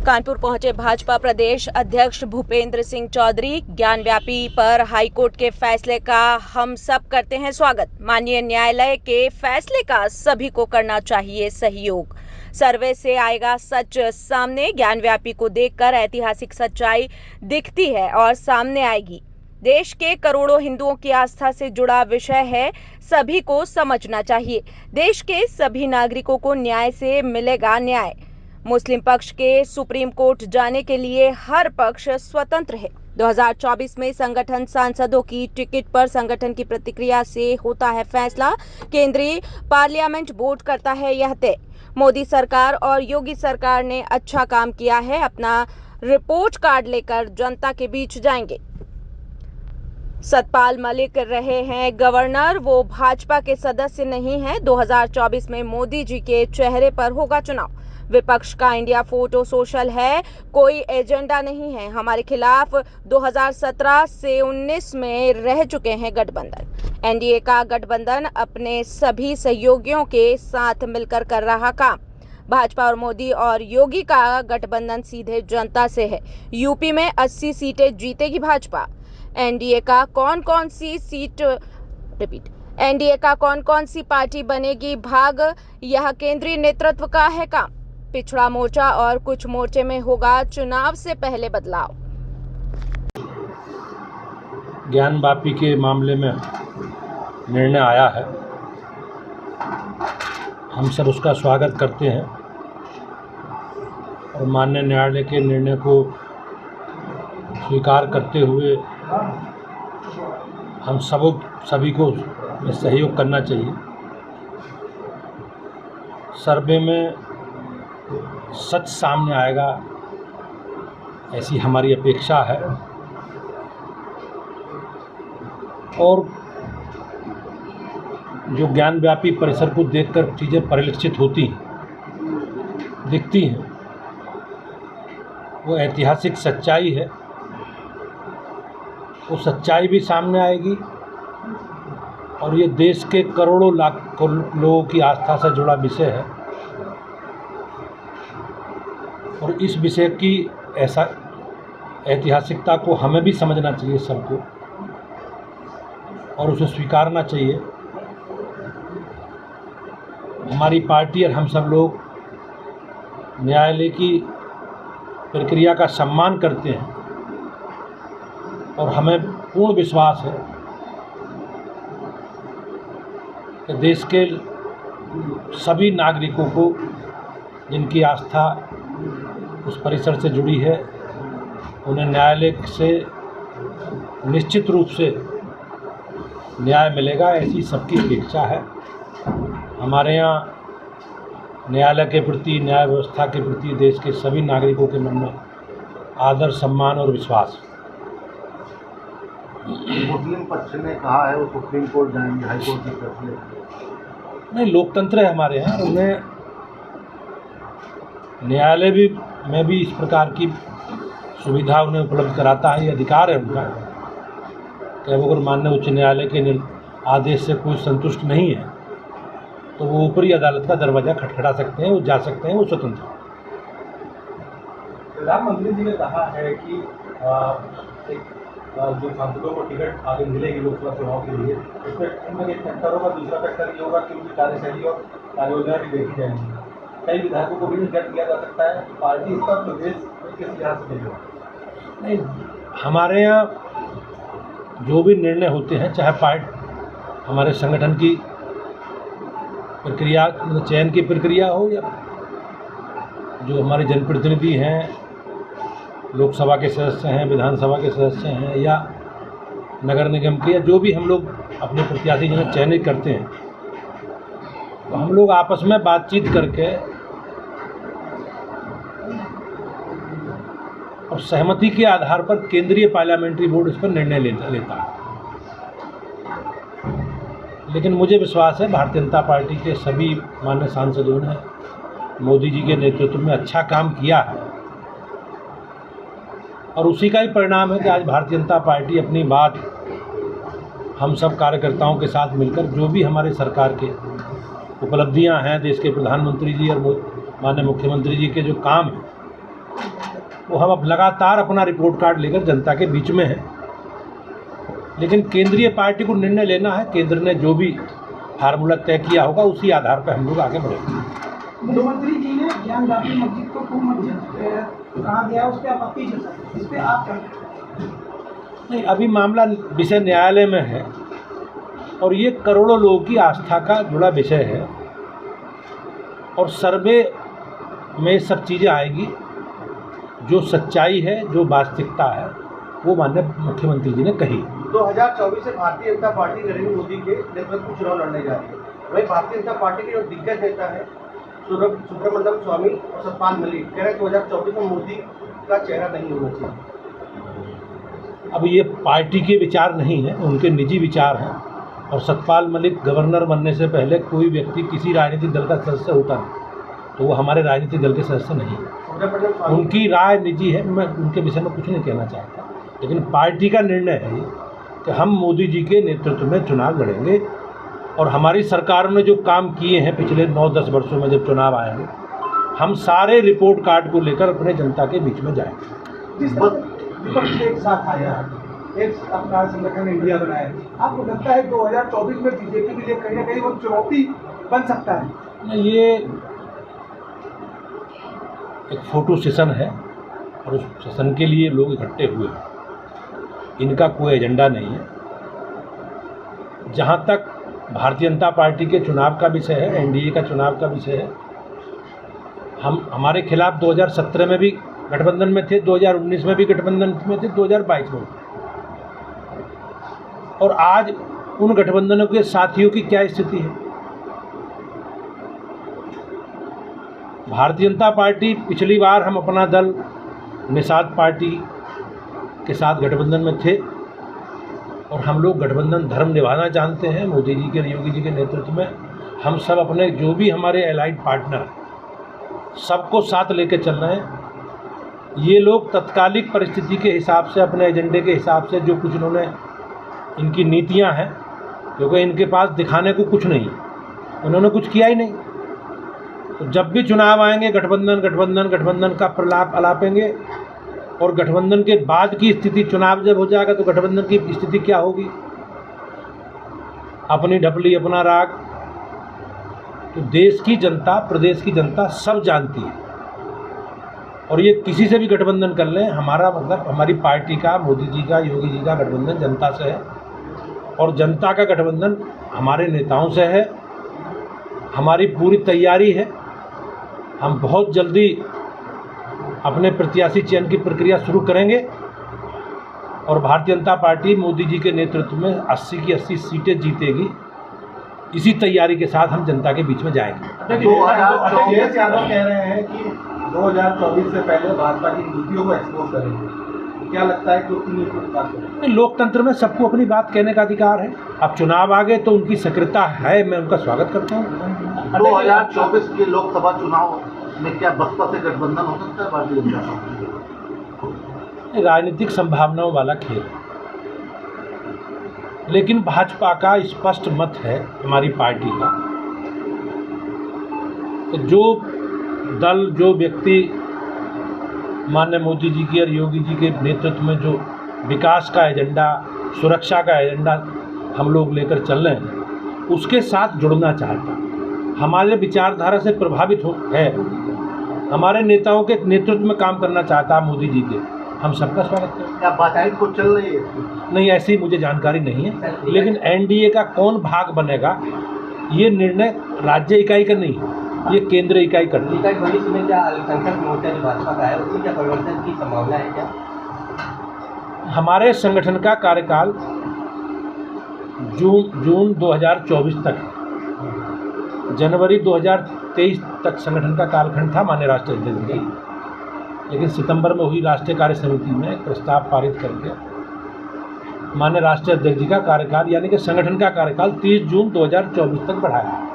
कानपुर पहुंचे भाजपा प्रदेश अध्यक्ष भूपेंद्र सिंह चौधरी। ज्ञानव्यापी पर हाईकोर्ट के फैसले का हम सब करते हैं स्वागत। माननीय न्यायालय के फैसले का सभी को करना चाहिए सहयोग। सर्वे से आएगा सच सामने। ज्ञानव्यापी को देखकर ऐतिहासिक सच्चाई दिखती है और सामने आएगी। देश के करोड़ों हिंदुओं की आस्था से जुड़ा विषय है, सभी को समझना चाहिए। देश के सभी नागरिकों को न्याय से मिलेगा न्याय। मुस्लिम पक्ष के सुप्रीम कोर्ट जाने के लिए हर पक्ष स्वतंत्र है। 2024 में संगठन सांसदों की टिकट पर संगठन की प्रतिक्रिया से होता है फैसला। केंद्रीय पार्लियामेंट बोर्ड करता है यह तय। मोदी सरकार और योगी सरकार ने अच्छा काम किया है। अपना रिपोर्ट कार्ड लेकर जनता के बीच जाएंगे। सतपाल मलिक रहे हैं गवर्नर, वो भाजपा के सदस्य नहीं हैं। 2024 में मोदी जी के चेहरे पर होगा चुनाव। विपक्ष का इंडिया फोटो सोशल है, कोई एजेंडा नहीं है। हमारे खिलाफ 2017 से 19 में रह चुके हैं गठबंधन। एनडीए का गठबंधन अपने सभी सहयोगियों के साथ मिलकर कर रहा काम। भाजपा और मोदी और योगी का गठबंधन सीधे जनता से है। यूपी में 80 सीटें जीतेगी भाजपा। एनडीए का कौन कौन सी पार्टी बनेगी भाग, यह केंद्रीय नेतृत्व का है काम। पिछड़ा मोर्चा और कुछ मोर्चे में होगा चुनाव से पहले बदलाव। ज्ञानव्यापी के मामले में निर्णय आया है, हम सब उसका स्वागत करते हैं और माननीय न्यायालय के निर्णय को स्वीकार करते हुए हम सभी को सहयोग करना चाहिए। सर्वे में सच सामने आएगा, ऐसी हमारी अपेक्षा है और जो ज्ञानव्यापी परिसर को देखकर चीज़ें परिलक्षित दिखती हैं, वो ऐतिहासिक सच्चाई है। वो सच्चाई भी सामने आएगी और ये देश के करोड़ों लाख लोगों की आस्था से जुड़ा विषय है और इस विषय की ऐसा ऐतिहासिकता को हमें भी समझना चाहिए सबको और उसे स्वीकारना चाहिए। हमारी पार्टी और हम सब लोग न्यायालय की प्रक्रिया का सम्मान करते हैं और हमें पूर्ण विश्वास है कि देश के सभी नागरिकों को जिनकी आस्था उस परिसर से जुड़ी है, उन्हें न्यायालय से निश्चित रूप से न्याय मिलेगा, ऐसी सबकी अपेक्षा है। हमारे यहाँ न्यायालय के प्रति, न्याय व्यवस्था के प्रति देश के सभी नागरिकों के मन में आदर, सम्मान और विश्वास। मुस्लिम पक्ष ने कहा है वो सुप्रीम कोर्ट जाएंगे, हाई कोर्ट के फैसले। नहीं, लोकतंत्र है हमारे यहाँ, उन्हें न्यायालय में भी इस प्रकार की सुविधा उन्हें उपलब्ध कराता है, ये अधिकार है उनका कि अगर माननीय उच्च न्यायालय के आदेश से कोई संतुष्ट नहीं है तो वो ऊपरी अदालत का दरवाज़ा खटखटा सकते हैं, वो जा सकते हैं, वो स्वतंत्र। प्रधानमंत्री जी ने कहा है कि जो सांसदों को टिकट आगे मिलेगी लोकसभा चुनाव के लिए, इसमें उनमें एक फैक्टर होगा। दूसरा फैक्टर ये होगा कि उनकी कार्यशैली और कार्ययोजना भी देखी जाएगी। कई विधायकों को भी रिजेक्ट किया जा सकता है। पार्टी इसका प्रदेश में किस लिहाज से देगी? नहीं, हमारे यहाँ जो भी निर्णय होते हैं, चाहे हमारे संगठन की प्रक्रिया, चयन की प्रक्रिया हो या जो हमारे जनप्रतिनिधि हैं, लोकसभा के सदस्य हैं, विधानसभा के सदस्य हैं या नगर निगम के, या जो भी हम लोग अपने प्रत्याशी जिन्हें चयनित करते हैं, तो हम लोग आपस में बातचीत करके और सहमति के आधार पर केंद्रीय पार्लियामेंट्री बोर्ड इस पर निर्णय लेता है। लेकिन मुझे विश्वास है भारतीय जनता पार्टी के सभी माननीय सांसदों ने मोदी जी के नेतृत्व में अच्छा काम किया है और उसी का ही परिणाम है कि आज भारतीय जनता पार्टी अपनी बात हम सब कार्यकर्ताओं के साथ मिलकर, जो भी हमारे सरकार के उपलब्धियां हैं, देश के प्रधानमंत्री जी और माननीय मुख्यमंत्री जी के जो काम हैं, वो हम अब लगातार अपना रिपोर्ट कार्ड लेकर जनता के बीच में हैं। लेकिन केंद्रीय पार्टी को निर्णय लेना है, केंद्र ने जो भी फार्मूला तय किया होगा उसी आधार पर हम लोग आगे बढ़ेंगे। मुख्यमंत्री जी ने ज्ञानव्यापी मस्जिद को खूब मस्जिद कहा गया, उस पर आपत्ति जताई, इस पर आप क्या नहीं, अभी मामला विषय न्यायालय में है और ये करोड़ों लोगों की आस्था का जुड़ा विषय है और सर्वे में सब चीज़ें आएगी। जो सच्चाई है, जो वास्तविकता है, वो माननीय मुख्यमंत्री जी ने कही। 2024 से भारतीय जनता पार्टी नरेंद्र मोदी के नेतृत्व में चुनाव लड़ने जा रही है। वही भारतीय जनता पार्टी के जो दिग्गज नेता है सुब्रमण्यम स्वामी और सतपाल मलिक कह रहे हैं 2024 में मोदी का चेहरा नहीं होना चाहिए। अब ये पार्टी के विचार नहीं हैं, उनके निजी विचार हैं। और सतपाल मलिक गवर्नर बनने से पहले कोई व्यक्ति किसी राजनीतिक दल का सदस्य होता नहीं, तो वो हमारे राजनीतिक दल के सदस्य नहीं। उनकी राय निजी है, मैं उनके विषय में कुछ नहीं कहना चाहता। लेकिन पार्टी का निर्णय है ये कि हम मोदी जी के नेतृत्व में चुनाव लड़ेंगे और हमारी सरकार ने जो काम किए हैं पिछले 9-10 वर्षों में जब चुनाव आएंगे, हम सारे रिपोर्ट कार्ड को लेकर अपने जनता के बीच में जाएंगे। जिस विपक्ष एक साथ आया, एक अपना संगठन इंडिया बनाया, आपको लगता है 2024 में बीजेपी के लिए कहीं ना कहीं वो चुनौती बन सकता है? ये एक फोटो सेशन है और उस सेशन के लिए लोग इकट्ठे हुए हैं, इनका कोई एजेंडा नहीं है। जहाँ तक भारतीय जनता पार्टी के चुनाव का विषय है, एनडीए का चुनाव का विषय है, हम हमारे खिलाफ 2017 में भी गठबंधन में थे, 2019 में भी गठबंधन में थे, 2022 में भी। और आज उन गठबंधनों के साथियों की क्या स्थिति है? भारतीय जनता पार्टी पिछली बार हम अपना दल निषाद पार्टी के साथ गठबंधन में थे और हम लोग गठबंधन धर्म निभाना जानते हैं। मोदी जी के, योगी जी के नेतृत्व में हम सब अपने जो भी हमारे एलाइड पार्टनर सबको साथ लेके चल रहे हैं। ये लोग तत्कालिक परिस्थिति के हिसाब से, अपने एजेंडे के हिसाब से जो कुछ इन्होंने, इनकी नीतियां हैं, क्योंकि इनके पास दिखाने को कुछ नहीं, उन्होंने कुछ किया ही नहीं। तो जब भी चुनाव आएंगे गठबंधन का प्रलाप अलापेंगे और गठबंधन के बाद की स्थिति, चुनाव जब हो जाएगा तो गठबंधन की स्थिति क्या होगी? अपनी ढपली अपना राग तो देश की जनता, प्रदेश की जनता सब जानती है। और ये किसी से भी गठबंधन कर लें, हमारा मतलब हमारी पार्टी का, मोदी जी का, योगी जी का गठबंधन जनता से है और जनता का गठबंधन हमारे नेताओं से है। हमारी पूरी तैयारी है, हम बहुत जल्दी अपने प्रत्याशी चयन की प्रक्रिया शुरू करेंगे और भारतीय जनता पार्टी मोदी जी के नेतृत्व में 80 की 80 सीटें जीतेगी। इसी तैयारी के साथ हम जनता के बीच में जाएंगे। 2024 यादव कह रहे हैं कि 2024 से पहले भाजपा की नीतियों को एक्सपोज करेंगे। क्या लगता है कि उसकी नीति की बात करें? लोकतंत्र में सबको अपनी बात कहने का अधिकार है। अब चुनाव आ गए तो उनकी सक्रियता है, मैं उनका स्वागत करता हूँ। 2024 के लोकसभा चुनाव में क्या बसपा से गठबंधन हो सकता है भारतीय जनता पार्टी? राजनीतिक संभावनाओं वाला खेल, लेकिन भाजपा का स्पष्ट मत है, हमारी पार्टी का, तो जो दल, जो व्यक्ति माननीय मोदी जी की और योगी जी के नेतृत्व में जो विकास का एजेंडा, सुरक्षा का एजेंडा हम लोग लेकर चल रहे हैं, उसके साथ जुड़ना चाहता, हमारे विचारधारा से प्रभावित है, हमारे नेताओं के नेतृत्व में काम करना चाहता मोदी जी के, हम सबका स्वागत करें। क्या बातचीत को चल रही है? नहीं, ऐसी मुझे जानकारी नहीं है, लेकिन एनडीए का कौन भाग बनेगा ये निर्णय राज्य इकाई का नहीं है, ये केंद्र इकाई करती है। भविष्य में क्या अल्पसंख्यक मोर्चा जो भाजपा का है उसमें क्या परिवर्तन की संभावना है क्या? हमारे संगठन का कार्यकाल जून 2024 तक है। जनवरी 2023 तक संगठन का कालखंड था माननीय राष्ट्रीय अध्यक्ष जी, लेकिन सितंबर में हुई राष्ट्रीय कार्य समिति में एक प्रस्ताव पारित करके माननीय राष्ट्रीय अध्यक्ष जी का कार्यकाल यानी कि संगठन का कार्यकाल 30 जून 2024 तक बढ़ाया।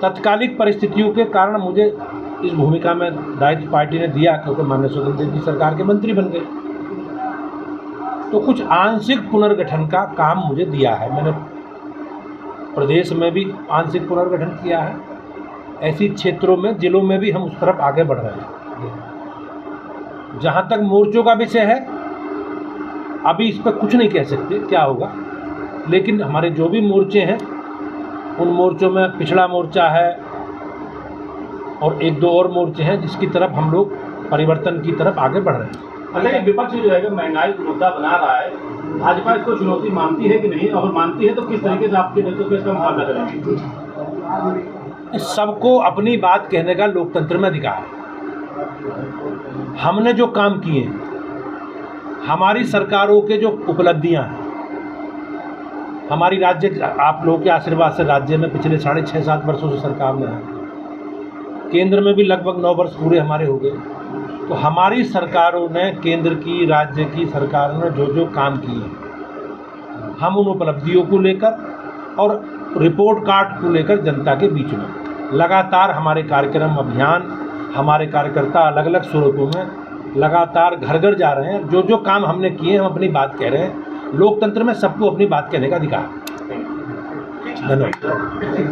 तत्कालिक परिस्थितियों के कारण मुझे इस भूमिका में दायित्व पार्टी ने दिया, क्योंकि माननीय स्वतंत्र देव जी सरकार के मंत्री बन गए, तो कुछ आंशिक पुनर्गठन का काम मुझे दिया है। मैंने प्रदेश में भी आंशिक पुनर्गठन किया है, ऐसी क्षेत्रों में, जिलों में भी हम उस तरफ आगे बढ़ रहे हैं। जहाँ तक मोर्चों का विषय है, अभी इस पर कुछ नहीं कह सकते क्या होगा, लेकिन हमारे जो भी मोर्चे हैं उन मोर्चों में पिछड़ा मोर्चा है और एक दो और मोर्चे हैं जिसकी तरफ हम लोग परिवर्तन की तरफ आगे बढ़ रहे हैं। अच्छा, विपक्ष जो है महंगाई को मुद्दा बना रहा है, भाजपा इसको चुनौती मानती है कि नहीं, और मानती है तो किस तरीके से आपके नेतृत्व में इसका मुकाबला करेंगे? सबको अपनी बात कहने का लोकतंत्र में अधिकार है। हमने जो काम किए, हमारी सरकारों के जो उपलब्धियां हैं, हमारी राज्य आप लोगों के आशीर्वाद से राज्य में पिछले 6.5-7 वर्षों से सरकार में है, केंद्र में भी लगभग 9 वर्ष पूरे हमारे हो गए। तो हमारी सरकारों ने, केंद्र की, राज्य की सरकारों ने जो जो काम किए, हम उन उपलब्धियों को लेकर और रिपोर्ट कार्ड को लेकर जनता के बीच में लगातार हमारे कार्यक्रम, अभियान, हमारे कार्यकर्ता अलग अलग स्रोतों में लगातार घर घर जा रहे हैं। जो जो काम हमने किए हम अपनी बात कह रहे हैं। लोकतंत्र में सबको अपनी बात कहने का अधिकार है। धन्यवाद।